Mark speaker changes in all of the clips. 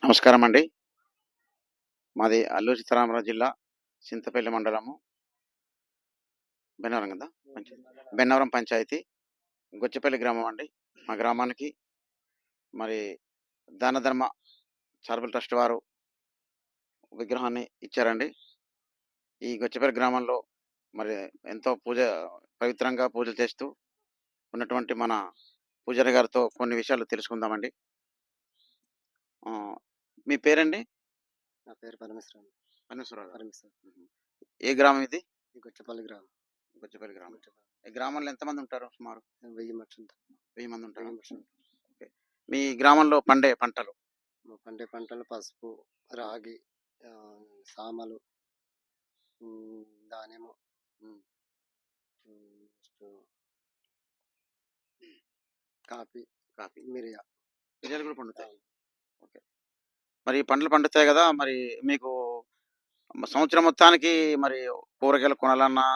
Speaker 1: నమస్కారం అండి. మాది అల్లూరి సీతారామరాజు జిల్లా చింతపల్లి మండలము బెన్నవరం కదా! బెన్నవరం పంచాయతీ గొచ్చిపల్లి గ్రామం అండి. మా గ్రామానికి మరి దాన ధర్మ చారిటబుల్ ట్రస్ట్ వారు విగ్రహాన్ని ఇచ్చారండి. ఈ గొచ్చిపల్లి గ్రామంలో మరి ఎంతో పవిత్రంగా పూజలు చేస్తూ ఉన్నటువంటి మన పూజారి గారితో కొన్ని విషయాలు తెలుసుకుందామండి. మీ పేరండి?
Speaker 2: నా పేరు పరమేశ్వరరావు.
Speaker 1: పరమేశ్వరరావు గారు.
Speaker 2: పరమేశ్వర్.
Speaker 1: ఏ గ్రామం ఇది?
Speaker 2: ఇది గొచ్చపల్లి గ్రామం.
Speaker 1: గొచ్చిపల్లి గ్రామం. ఈ గ్రామంలో ఎంతమంది ఉంటారు సుమారు?
Speaker 2: 1000 మనుషులు ఉంటారు.
Speaker 1: 1000 మంది ఉంటారా?
Speaker 2: 1000 మనుషులు ఉంటారు.
Speaker 1: ఓకే. మీ గ్రామంలో పండే పంటలు?
Speaker 2: మా పండే పంటలు పసుపు, రాగి, సామలు, ధాన్యము, నెక్స్ట్ కాఫీ, మిరియా.
Speaker 1: మిరియాలు కూడా పండుతాయి. ఓకే. మరి ఈ పంటలు పండుతాయి కదా! మరి మీకు సంవత్సరం మొత్తానికి మరి కూరగాయలు కొనాలన్నా,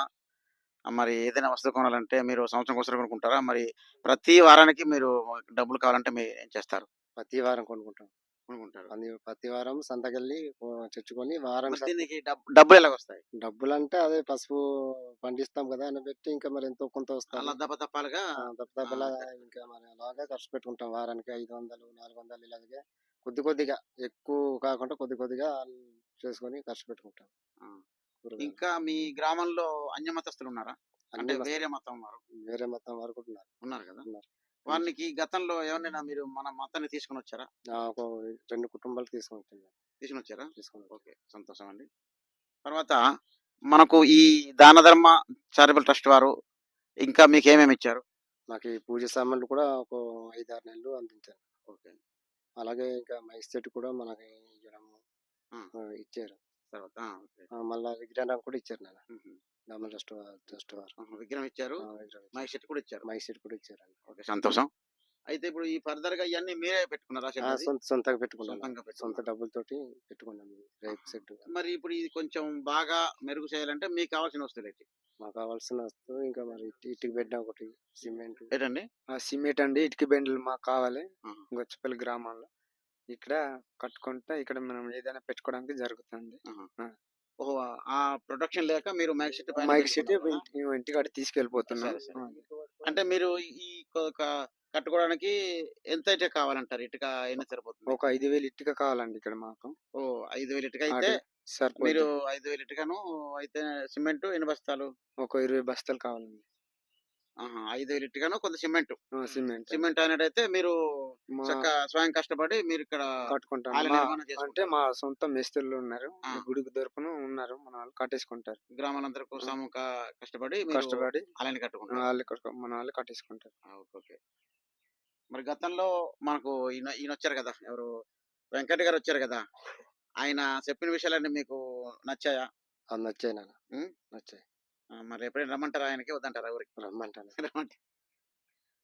Speaker 1: మరి ఏదైనా వస్తువు కొనాలంటే మీరు సంవత్సరం ఒకసారి కొనుక్కుంటారా? మరి ప్రతి వారానికి మీరు డబ్బులు కావాలంటే ఏం చేస్తారు?
Speaker 2: ప్రతి వారం కొనుక్కుంటాం.
Speaker 1: కొనుక్కుంటారు.
Speaker 2: ప్రతి వారం సంతకెళ్ళి తెచ్చుకొని వారం
Speaker 1: మరి దీనికి డబ్బులు ఎలాగొస్తాయి?
Speaker 2: డబ్బులంటే అదే పసుపు పండిస్తాం కదా అని పెట్టి ఇంకా మరి ఎంతో కొంత
Speaker 1: అలా
Speaker 2: వస్తుంది.
Speaker 1: దపదపాలుగా
Speaker 2: దప్పదప్పలా ఇంకా మరి అలాగా ఖర్చు పెట్టుకుంటాం. వారానికి 500, 400 ఇలాగే కొద్దిగా ఎక్కువ కాకుండా కొద్దిగా చేసుకొని ఖర్చు పెట్టుకుంటాం.
Speaker 1: ఆ!
Speaker 2: కూరగాయలు.
Speaker 1: ఇంకా మీ గ్రామంలో అన్యమతస్థులు ఉన్నారా? అంటే
Speaker 2: అన్ని
Speaker 1: వేరే మతం వారు
Speaker 2: వేరే మతం వారు కూడా ఉన్నారు.
Speaker 1: ఉన్నారు కదా!
Speaker 2: ఉన్నారు.
Speaker 1: వారికి గతంలో ఎవరినైనా మీరు మన మతాన్ని తీసుకొనొచ్చారా?
Speaker 2: ఒక 2 కుటుంబాలు తీసుకుంటున్నాం.
Speaker 1: తీసుకొనొచ్చారా?
Speaker 2: తీసుకున్నాం.
Speaker 1: ఓకే. సంతోషం అండి. తర్వాత మనకు ఈ దాన ధర్మ చారిటబుల్ ట్రస్ట్ వారు ఇంకా మీకేమేమి ఇచ్చారు?
Speaker 2: మాకు ఈ పూజ సామాన్లు కూడా ఒక 5, 6 నెలలు అందించారు.
Speaker 1: ఓకే.
Speaker 2: అలాగే ఇంకా మైక్ సెట్ కూడా మనకి ఇవ్వడము ఇచ్చారు.
Speaker 1: తర్వాత ఓకే.
Speaker 2: మళ్ళా విగ్రహం కూడా ఇచ్చారు నాన్న.
Speaker 1: హుహు.
Speaker 2: దామల ట్రస్ట్ వారు.
Speaker 1: విగ్రహం ఇచ్చారు. మైక్ సెట్ కూడా ఇచ్చారు.
Speaker 2: మైక్ సెట్ కూడా ఇచ్చారండి.
Speaker 1: ఓకే. సంతోషం. అయితే ఇప్పుడు ఈ ఫర్దర్‌గా ఇయన్నీ మీరే పెట్టుకున్నారా షెడ్ అది?
Speaker 2: సొంతంగా పెట్టుకున్నాం.
Speaker 1: సొంతంగా
Speaker 2: సొంత
Speaker 1: పెట్టుకున్నారు.
Speaker 2: డబ్బులతోటి పెట్టుకున్నాం రేకు సెట్.
Speaker 1: మరి ఇప్పుడు ఇది కొంచెం బాగా మెరుగు చేయాలంటే మీకు కావాల్సిన వస్తువులేంటి?
Speaker 2: మాకు కావాల్సిన వస్తువు ఇంకా మరి ఇటుక బెడ్ ఒకటి, సిమెంట్.
Speaker 1: ఏంటండి?
Speaker 2: సిమెంట్ అండి, ఇటుక బెడ్లు మాకు కావాలి.
Speaker 1: ఆహా!
Speaker 2: గొచ్చిపల్లి గ్రామంలో ఇక్కడ కట్టుకుంటే ఇక్కడ మనం ఏదైనా పెట్టుకోవడానికి జరుగుతుంది.
Speaker 1: ఆహా! ఓహో! ఆ ప్రొటెక్షన్ లేక మీరు మైక్ సెట్ పైన
Speaker 2: మైక్ సెట్
Speaker 1: పెట్టుకున్నారా?
Speaker 2: ఇంటికాడ తీసుకెళ్ళిపోతున్నాం.
Speaker 1: సరే, సరే. అంటే మీరు ఈ కట్టుకోవడానికి ఎంత ఇటుక కావాలంటారు? ఇటుక ఎన్ని సరిపోతుంది?
Speaker 2: ఒక 5000 ఇటుక కావాలండి ఇక్కడ మాకు.
Speaker 1: ఓహ్! 5000 ఇటుక అయితే
Speaker 2: సరిపోతుంది.
Speaker 1: మీరు 5000 ఇటుకను అయితే సిమెంట్ ఎన్ని బస్తాలు?
Speaker 2: ఒక 20 బస్తాలు కావాలండి.
Speaker 1: ఆహా! 5000 ఇటుకను కొంత సిమెంట్.
Speaker 2: సిమెంట్.
Speaker 1: సిమెంట్ అయినట్టయితే మీరు స్వయం కష్టపడి మీరు ఇక్కడ
Speaker 2: కట్టుకుంటాం.
Speaker 1: నిర్మాణం
Speaker 2: అంటే
Speaker 1: చేసుకుంటారు.
Speaker 2: మా సొంత మేస్త్రులు ఉన్నారు.
Speaker 1: ఆ!
Speaker 2: గుడికి తరపున ఉన్నారు. మన వాళ్ళు కట్టేసుకుంటారు.
Speaker 1: గ్రామాలందరూ కష్టపడి ఆలయాన్ని కట్టుకుంటారు.
Speaker 2: మన వాళ్ళు కట్టేసుకుంటారు.
Speaker 1: ఓకే. మరి గతంలో మనకు ఈయనొచ్చారు కదా! ఎవరు? వెంకట గారు వచ్చారు కదా! ఆయన చెప్పిన విషయాలన్నీ మీకు నచ్చాయా?
Speaker 2: నచ్చాయి నాన్న. నచ్చాయి.
Speaker 1: మరి ఎప్పుడైనా రమ్మంటారా ఆయనకి? వద్దంటారా ఊరికి?
Speaker 2: రమ్మంటాను.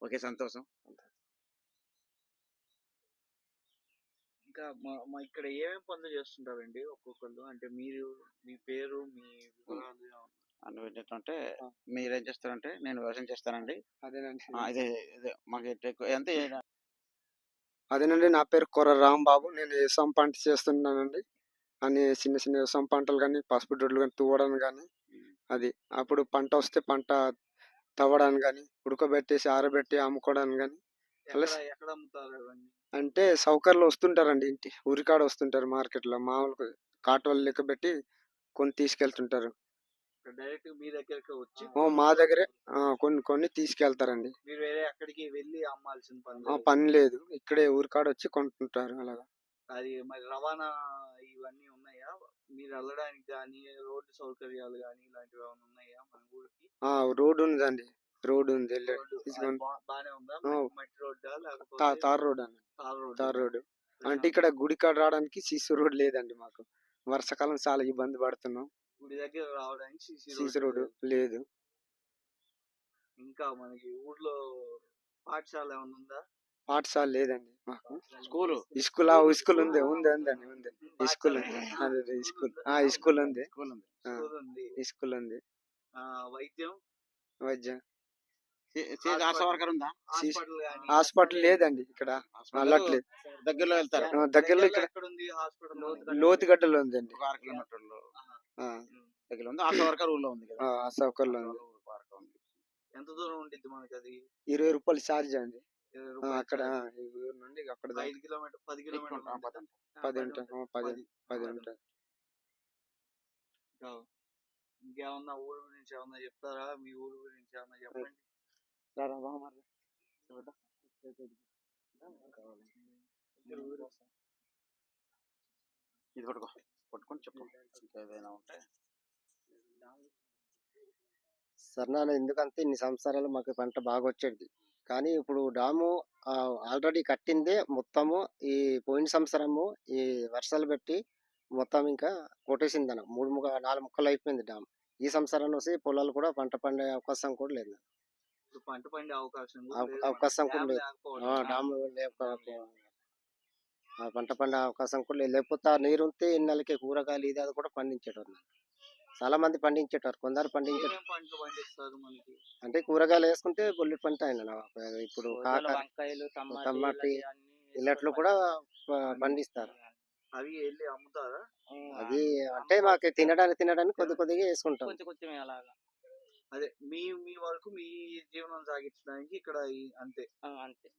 Speaker 1: ఓకే. సంతోషం.
Speaker 3: ఇంకా ఇక్కడ ఏమేమి పనులు చేస్తుంటారండి ఒక్కొక్కళ్ళు? అంటే మీరు మీ పేరు, మీ వివరాలు
Speaker 1: ఏంటంటే మీరేం చేస్తారంటే నేను వ్యవసాయం చేస్తానండి.
Speaker 2: అదేనండి.
Speaker 1: ఇదే మాకు అంటే
Speaker 2: అదేనండి, నా పేరు కొర్ర రాంబాబు. నేను వ్యవసాయం పంట చేస్తున్నానండి. అన్ని చిన్న వ్యవసాయం పంటలు కానీ, పసుపు దొడ్లు కానీ తువ్వడానికి కానీ, అది అప్పుడు పంట వస్తే పంట తవ్వడానికి కానీ, ఉడకబెట్టేసి ఆరబెట్టి అమ్ముకోవడానికి కానీ.
Speaker 3: ఎక్కడ అమ్ముతారు అవన్నీ?
Speaker 2: అంటే సౌకర్యాలు వస్తుంటారండి, ఊరికాడ వస్తుంటారు మార్కెట్లో. మామూలుగా కాటోళ్ళు లెక్క పెట్టి కొన్ని తీసుకెళ్తుంటారు.
Speaker 3: డైరెక్ట్ మీ దగ్గరికి వచ్చి
Speaker 2: మా దగ్గరే కొన్ని తీసుకెళ్తారండి.
Speaker 3: మీరు వేరే అక్కడికి వెళ్ళి అమ్మాల్సిన
Speaker 2: పని లేదు, ఇక్కడే ఊరికాడ వచ్చి కొంటుంటారు. అలాగా
Speaker 3: అది మరి రవాణా ఇవన్నీ ఉన్నాయా? మీరు వెళ్ళడానికి కానీ, రోడ్డు సౌకర్యాలు కానీ ఇలాంటివి ఏమైనా ఉన్నాయా మన ఊరికి?
Speaker 2: రోడ్డు ఉందండి. రోడ్డు ఉంది.
Speaker 3: బానే ఉందా? మట్టి రోడ్డా లేకపోతే
Speaker 2: తార్ రోడ్ అండి. Tar road. అంటే ఇక్కడ గుడి కాడ రావడానికి సిసి రోడ్ లేదండి మాకు. వర్షాకాలం చాలా ఇబ్బంది పడుతున్నాం.
Speaker 3: గుడి దగ్గర రావడానికి
Speaker 2: సిసి రోడ్ లేదు.
Speaker 3: ఇంకా మనకి ఊర్లో పాఠశాల ఏమైనా ఉందా?
Speaker 2: పాఠశాల లేదండి మాకు.
Speaker 1: స్కూల్
Speaker 2: ఉంది. స్కూల్ ఉంది. అదే స్కూల్ ఉంది. స్కూల్ ఉంది.
Speaker 3: వైద్యం
Speaker 1: ఆశా వర్కర్ ఉందా?
Speaker 3: హాస్పిటల్ గానీ
Speaker 2: హాస్పిటల్ లేదండి ఇక్కడ,
Speaker 1: హాస్పిటల్
Speaker 2: వెళ్ళట్లేదు.
Speaker 1: దగ్గరలో వెళ్తారు.
Speaker 2: దగ్గరలో ఇక్కడ
Speaker 3: ఎక్కడుంది హాస్పిటల్?
Speaker 2: లోతుగడ్డలో ఉందండి.
Speaker 1: ఒక 6 కిలోమీటర్లు
Speaker 2: ఆ,
Speaker 1: దగ్గరలో ఉంది. ఆశా వర్కర్ ఊళ్ళో ఉంది కదా.
Speaker 2: ఆ సౌకర్యంలో ఉంది.
Speaker 1: ఊరు ఉంది.
Speaker 3: ఎంత దూరం ఉండిద్ది మనకి అది?
Speaker 2: 20 రూపాయలు ఛార్జ్ అండి.
Speaker 3: 20
Speaker 2: ఆ,
Speaker 3: రూపాయలు
Speaker 2: అక్కడ
Speaker 3: ఛార్జ్.
Speaker 2: ఈ ఊరు నుండి అక్కడ దాకా
Speaker 3: 5 కిలోమీటర్ 10 కిలోమీటర్లు
Speaker 1: ఎక్కువ
Speaker 3: ఉండిద్దా?
Speaker 1: ఉంటుంది.
Speaker 2: 10 ఉంటాయి. 10
Speaker 3: 10
Speaker 2: ఉంటాయి.
Speaker 3: ఇంకా ఇంకేమన్నా ఊరు గురించి ఏమన్నా చెప్తారా? మీ ఊరు గురించి ఏమన్నా చెప్పండి.
Speaker 1: ఇది పట్టుకో, పట్టుకొని చెప్పు ఇంకా ఏదైనా ఉంటే.
Speaker 4: సర్నాన ఎందుకంటే ఇన్ని సంవత్సరాలు మాకు పంట బాగా వచ్చేది. కానీ ఇప్పుడు డాము ఆల్రెడీ కట్టిందే మొత్తము ఈ పోయిన సంవత్సరము ఈ వర్షాలు పెట్టి మొత్తం ఇంకా కొట్టేసిందన్న 4 ముక్కలు అయిపోయింది డామ్. ఈ సంవత్సరం వచ్చి పొలాలు కూడా పంట పండే అవకాశం కూడా లేదు.
Speaker 3: ఇప్పుడు పంట పండే అవకాశం కూడా లేదు.
Speaker 4: అవకాశం కూడా
Speaker 3: డ్యామ్
Speaker 4: లేదు.
Speaker 3: లేకపోవడం.
Speaker 4: డామ్ లేకపోవడం పంట పండే అవకాశం కూడా లేదు. లేకపోతే ఆ నీరు ఉంటే ఇళ్ళకి కూరగాయలు ఇది అది కూడా పండించేటోళ్ళు. చాలా మంది పండించేటారు, కొందరు పండించారు.
Speaker 3: ఏమేం పంటలు పండిస్తారు మనకి?
Speaker 4: అంటే కూరగాయలు వేసుకుంటే బొల్లి పంట అయిన ఇప్పుడు కాకర,
Speaker 5: వంకాయలు,
Speaker 4: టమాటీ ఇళ్ళట్లో కూడా పండిస్తారు.
Speaker 3: అవి వెళ్ళి అమ్ముతారా?
Speaker 4: అది అంటే మాకు తినడానికి కొద్ది కొద్దిగా వేసుకుంటాం.
Speaker 5: కొంచెం కొంచెం అలాగా
Speaker 3: అదే మీ మీ వరకు మీ జీవనం సాగించడానికి ఇక్కడ అంతే
Speaker 5: అంతే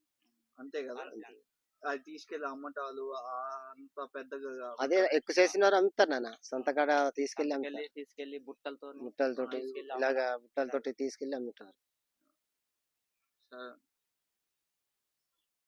Speaker 3: అంతే కదా.
Speaker 5: అంతే.
Speaker 3: అది తీసుకెళ్లి అమ్మటాలు అంత పెద్దగా కాదు.
Speaker 4: అదే ఎక్కువ చేసిన వారు అమ్ముతారు నాన్న, సొంత కాడ తీసుకెళ్లి అమ్ముతారు.
Speaker 5: తీసుకెళ్లి బుట్టలతో
Speaker 4: బుట్టలతోటి
Speaker 5: తీసుకెళ్ళి
Speaker 4: ఇలాగా బుట్టలతోటి తీసుకెళ్లి అమ్ముతారు.
Speaker 3: సరే.